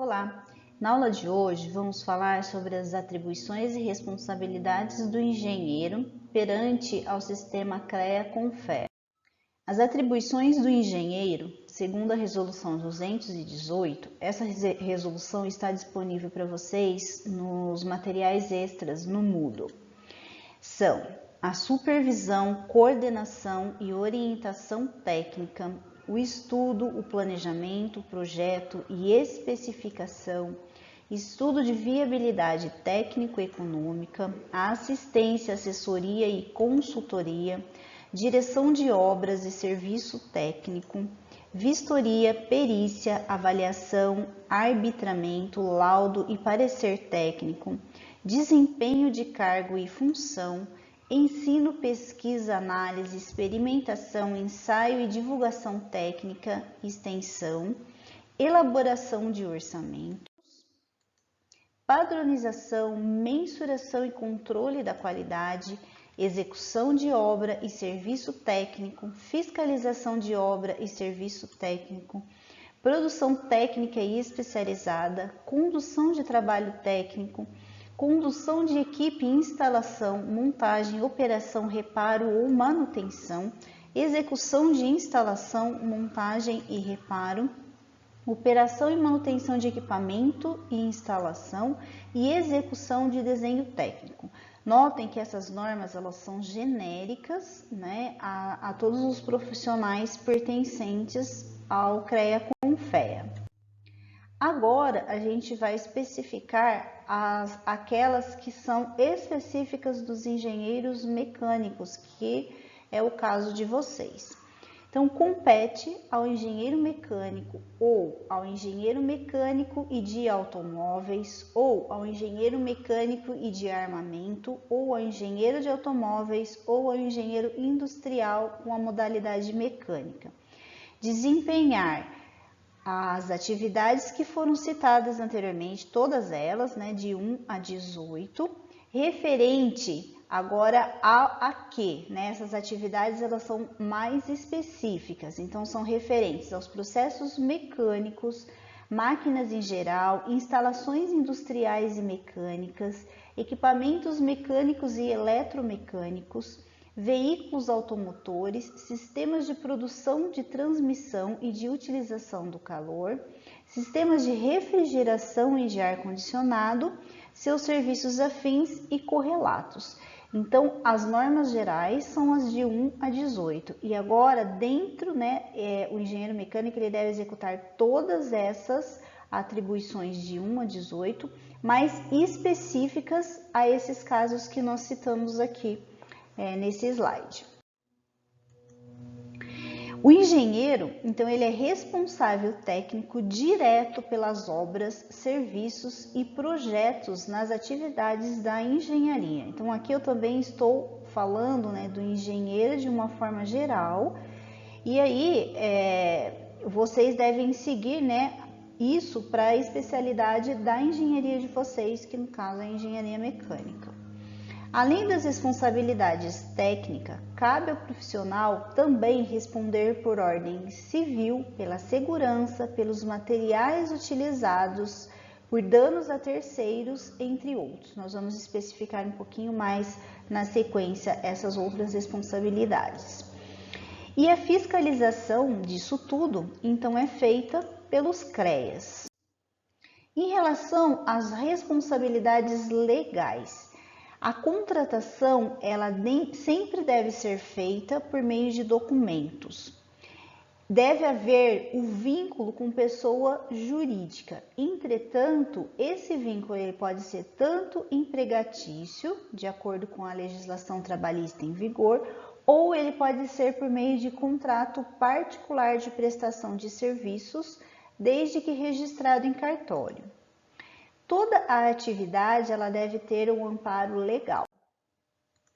Olá! Na aula de hoje vamos falar sobre as atribuições e responsabilidades do engenheiro perante ao sistema CREA-CONFEA. As atribuições do engenheiro, segundo a Resolução 218, essa resolução está disponível para vocês nos materiais extras no Moodle. São a supervisão, coordenação e orientação técnica, o estudo, o planejamento, o projeto e especificação, estudo de viabilidade técnico-econômica, a assistência, assessoria e consultoria, direção de obras e serviço técnico, vistoria, perícia, avaliação, arbitramento, laudo e parecer técnico, desempenho de cargo e função, ensino, pesquisa, análise, experimentação, ensaio e divulgação técnica, extensão, elaboração de orçamentos, padronização, mensuração e controle da qualidade, execução de obra e serviço técnico, fiscalização de obra e serviço técnico, produção técnica e especializada, condução de trabalho técnico, condução de equipe e instalação, montagem, operação, reparo ou manutenção, execução de instalação, montagem e reparo, operação e manutenção de equipamento e instalação e execução de desenho técnico. Notem que essas normas elas são genéricas, né, a todos os profissionais pertencentes ao CREA-CONFEA. Agora a gente vai especificar aquelas que são específicas dos engenheiros mecânicos, que é o caso de vocês. Então, compete ao engenheiro mecânico ou ao engenheiro mecânico e de automóveis, ou ao engenheiro mecânico e de armamento, ou ao engenheiro de automóveis, ou ao engenheiro industrial com a modalidade mecânica, desempenhar as atividades que foram citadas anteriormente, todas elas, né, de 1 a 18, referente agora a quê? Né? Essas atividades elas são mais específicas, então são referentes aos processos mecânicos, máquinas em geral, instalações industriais e mecânicas, equipamentos mecânicos e eletromecânicos, veículos automotores, sistemas de produção, de transmissão e de utilização do calor, sistemas de refrigeração e de ar-condicionado, seus serviços afins e correlatos. Então, as normas gerais são as de 1 a 18. E agora, dentro, né, o engenheiro mecânico ele deve executar todas essas atribuições de 1 a 18, mais específicas a esses casos que nós citamos aqui nesse slide. O engenheiro, então, ele é responsável técnico direto pelas obras, serviços e projetos nas atividades da engenharia. Então, aqui eu também estou falando, né, do engenheiro de uma forma geral, e aí vocês devem seguir, né, isso para a especialidade da engenharia de vocês, que no caso é a engenharia mecânica. Além das responsabilidades técnicas, cabe ao profissional também responder por ordem civil, pela segurança, pelos materiais utilizados, por danos a terceiros, entre outros. Nós vamos especificar um pouquinho mais na sequência essas outras responsabilidades. E a fiscalização disso tudo, então, é feita pelos CREAs. Em relação às responsabilidades legais, a contratação ela sempre deve ser feita por meio de documentos. Deve haver o vínculo com pessoa jurídica. Entretanto, esse vínculo ele pode ser tanto empregatício, de acordo com a legislação trabalhista em vigor, ou ele pode ser por meio de contrato particular de prestação de serviços, desde que registrado em cartório. Toda a atividade ela deve ter um amparo legal.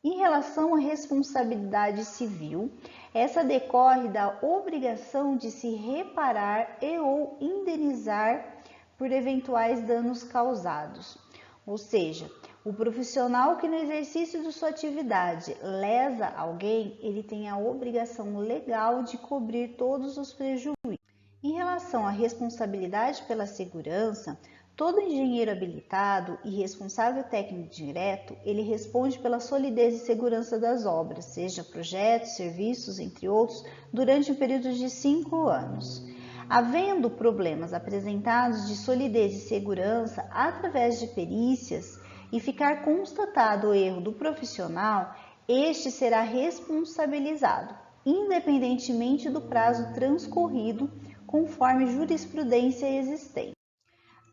Em relação à responsabilidade civil, essa decorre da obrigação de se reparar e ou indenizar por eventuais danos causados. Ou seja, o profissional que no exercício de sua atividade lesa alguém, ele tem a obrigação legal de cobrir todos os prejuízos. Em relação à responsabilidade pela segurança, todo engenheiro habilitado e responsável técnico direto, ele responde pela solidez e segurança das obras, seja projetos, serviços, entre outros, durante um período de 5 anos. Havendo problemas apresentados de solidez e segurança através de perícias e ficar constatado o erro do profissional, este será responsabilizado, independentemente do prazo transcorrido, conforme jurisprudência existente.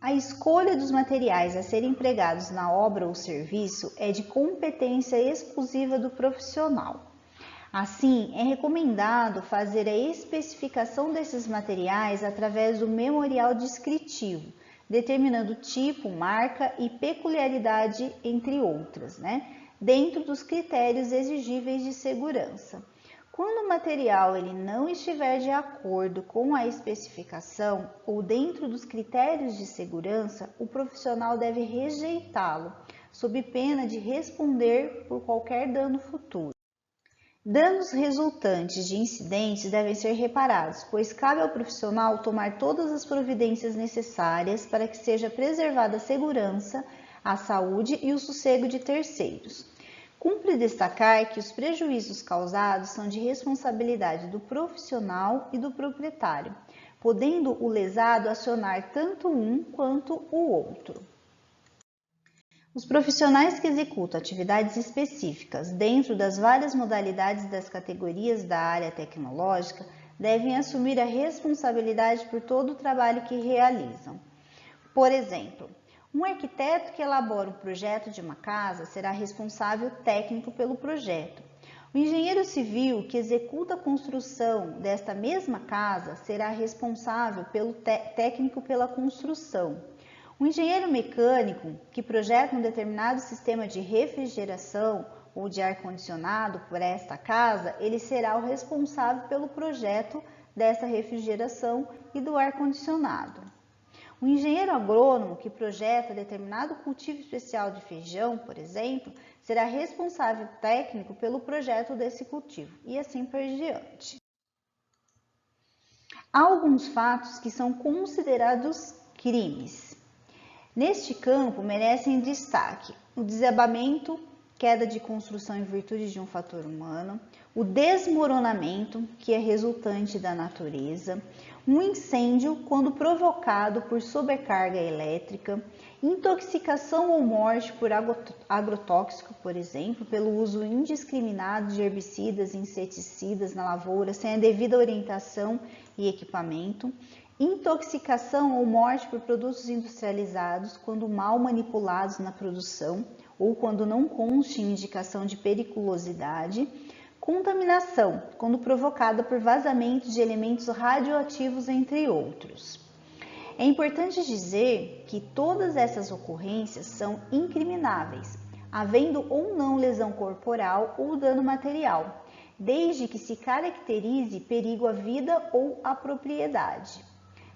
A escolha dos materiais a serem empregados na obra ou serviço é de competência exclusiva do profissional. Assim, é recomendado fazer a especificação desses materiais através do memorial descritivo, determinando tipo, marca e peculiaridade, entre outras, dentro dos critérios exigíveis de segurança. Quando o material ele não estiver de acordo com a especificação ou dentro dos critérios de segurança, o profissional deve rejeitá-lo, sob pena de responder por qualquer dano futuro. Danos resultantes de incidentes devem ser reparados, pois cabe ao profissional tomar todas as providências necessárias para que seja preservada a segurança, a saúde e o sossego de terceiros. Cumpre destacar que os prejuízos causados são de responsabilidade do profissional e do proprietário, podendo o lesado acionar tanto um quanto o outro. Os profissionais que executam atividades específicas dentro das várias modalidades das categorias da área tecnológica devem assumir a responsabilidade por todo o trabalho que realizam. Por exemplo, um arquiteto que elabora o projeto de uma casa será responsável técnico pelo projeto. O engenheiro civil que executa a construção desta mesma casa será responsável pelo técnico pela construção. O engenheiro mecânico que projeta um determinado sistema de refrigeração ou de ar-condicionado para esta casa, ele será o responsável pelo projeto dessa refrigeração e do ar-condicionado. O engenheiro agrônomo que projeta determinado cultivo especial de feijão, por exemplo, será responsável técnico pelo projeto desse cultivo e assim por diante. Há alguns fatos que são considerados crimes. Neste campo, merecem destaque o desabamento, queda de construção em virtude de um fator humano, o desmoronamento, que é resultante da natureza, um incêndio quando provocado por sobrecarga elétrica, intoxicação ou morte por agrotóxico, por exemplo, pelo uso indiscriminado de herbicidas e inseticidas na lavoura sem a devida orientação e equipamento, intoxicação ou morte por produtos industrializados quando mal manipulados na produção ou quando não conste indicação de periculosidade, contaminação, quando provocada por vazamento de elementos radioativos, entre outros. É importante dizer que todas essas ocorrências são incrimináveis, havendo ou não lesão corporal ou dano material, desde que se caracterize perigo à vida ou à propriedade.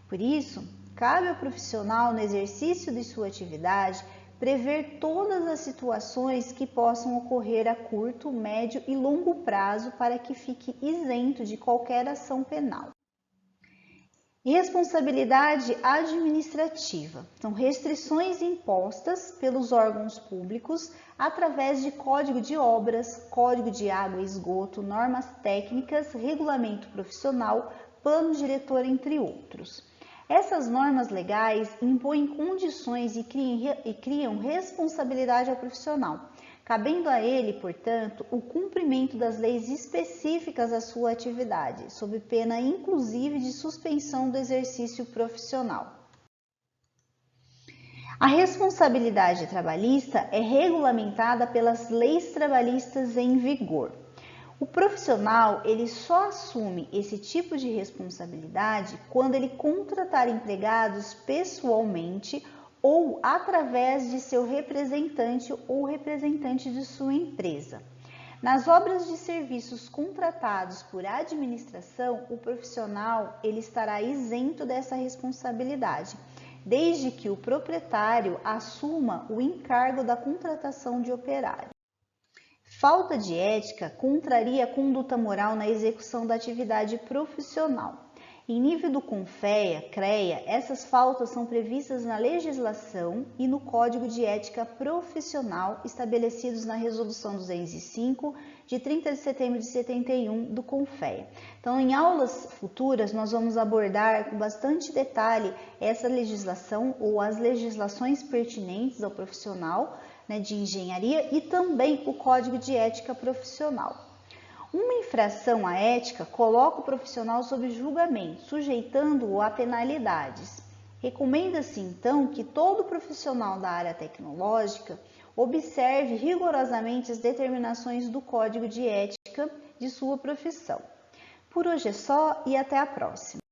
Por isso, cabe ao profissional, no exercício de sua atividade, prever todas as situações que possam ocorrer a curto, médio e longo prazo para que fique isento de qualquer ação penal. Responsabilidade administrativa são restrições impostas pelos órgãos públicos através de código de obras, código de água e esgoto, normas técnicas, regulamento profissional, plano diretor, entre outros. Essas normas legais impõem condições e criam responsabilidade ao profissional, cabendo a ele, portanto, o cumprimento das leis específicas à sua atividade, sob pena inclusive de suspensão do exercício profissional. A responsabilidade trabalhista é regulamentada pelas leis trabalhistas em vigor. O profissional, ele só assume esse tipo de responsabilidade quando ele contratar empregados pessoalmente ou através de seu representante ou representante de sua empresa. Nas obras de serviços contratados por administração, o profissional ele estará isento dessa responsabilidade, desde que o proprietário assuma o encargo da contratação de operário. Falta de ética contraria a conduta moral na execução da atividade profissional. Em nível do CONFEA, CREA, essas faltas são previstas na legislação e no Código de Ética Profissional estabelecidos na Resolução 205, de 30 de setembro de 71, do CONFEA. Então, em aulas futuras, nós vamos abordar com bastante detalhe essa legislação ou as legislações pertinentes ao profissional, né, de engenharia e também o Código de Ética Profissional. Uma infração à ética coloca o profissional sob julgamento, sujeitando-o a penalidades. Recomenda-se, então, que todo profissional da área tecnológica observe rigorosamente as determinações do Código de Ética de sua profissão. Por hoje é só e até a próxima.